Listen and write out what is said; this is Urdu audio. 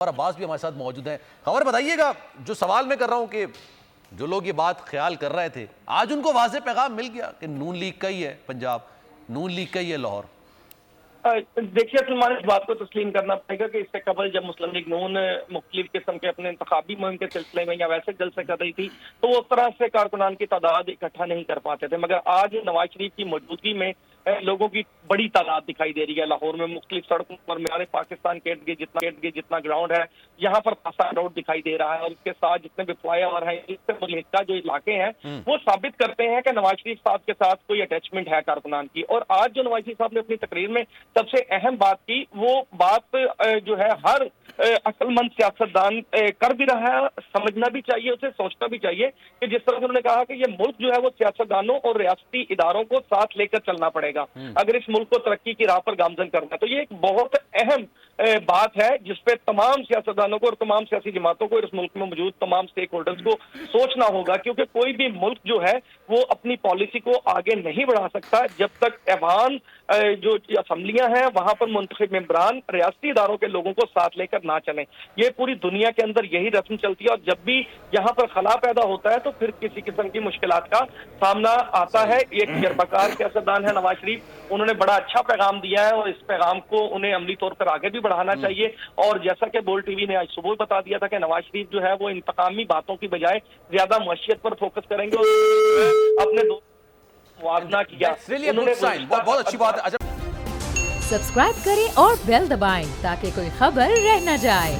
اور عباس بھی ہمارے ساتھ موجود ہیں. خبر بتائیے گا, جو سوال میں کر رہا ہوں کہ جو لوگ یہ بات خیال کر رہے تھے, آج ان کو واضح پیغام مل گیا کہ نون لیگ کا ہی ہے پنجاب, نون لیگ کا ہی ہے لاہور. دیکھیے سلمان, اس بات کو تسلیم کرنا پڑے گا کہ اس سے قبل جب مسلم لیگ نون مختلف قسم کے اپنے انتخابی مہم کے سلسلے میں یا ویسے جلسے کر رہی تھی تو وہ اس طرح سے کارکنان کی تعداد اکٹھا نہیں کر پاتے تھے, مگر آج نواز شریف کی موجودگی میں لوگوں کی بڑی تعداد دکھائی دے رہی ہے. لاہور میں مختلف سڑکوں پر میدان پاکستان کے جتنا گراؤنڈ ہے یہاں پر خاصا روڈ دکھائی دے رہا ہے, اور اس کے ساتھ جتنے بھی فلائی اوور ہیں, اس سے ملحقہ جو علاقے ہیں وہ ثابت کرتے ہیں کہ نواز شریف صاحب کے ساتھ کوئی اٹیچمنٹ ہے کارکنان کی. اور آج جو نواز شریف صاحب نے اپنی تقریر میں سب سے اہم بات کی, وہ بات جو ہے ہر عقل مند سیاستدان کر بھی رہا ہے, سمجھنا بھی چاہیے, اسے سوچنا بھی چاہیے کہ جس طرح انہوں نے کہا کہ یہ ملک جو ہے وہ سیاستدانوں اور ریاستی اداروں کو ساتھ لے کر چلنا پڑے گا اگر اس ملک کو ترقی کی راہ پر گامزن کرنا ہے. تو یہ ایک بہت اہم بات ہے جس پہ تمام سیاستدانوں کو اور تمام سیاسی جماعتوں کو اور اس ملک میں موجود تمام سٹیک ہولڈرز کو سوچنا ہوگا, کیونکہ کوئی بھی ملک جو ہے وہ اپنی پالیسی کو آگے نہیں بڑھا سکتا جب تک ایوان جو اسمبلیاں ہیں وہاں پر منتخب ممبران ریاستی اداروں کے لوگوں کو ساتھ لے کر نہ چلیں. یہ پوری دنیا کے اندر یہی رسم چلتی ہے, اور جب بھی یہاں پر خلا پیدا ہوتا ہے تو پھر کسی قسم کی مشکلات کا سامنا آتا ہے. ایک تجربہ سیاستدان ہے نواز شریف, انہوں نے بڑا اچھا پیغام دیا ہے اور اس پیغام کو انہیں عملی طور پر آگے بھی بڑھانا چاہیے. اور جیسا کہ بول ٹی وی نے آج صبح بتا دیا تھا کہ نواز شریف جو ہے وہ انتقامی باتوں کی بجائے زیادہ معیشت پر فوکس کریں گے, اور اپنے موازنہ کیا. بہت اچھی بات ہے. سبسکرائب کریں اور بیل دبائیں تاکہ کوئی خبر رہ نہ جائے.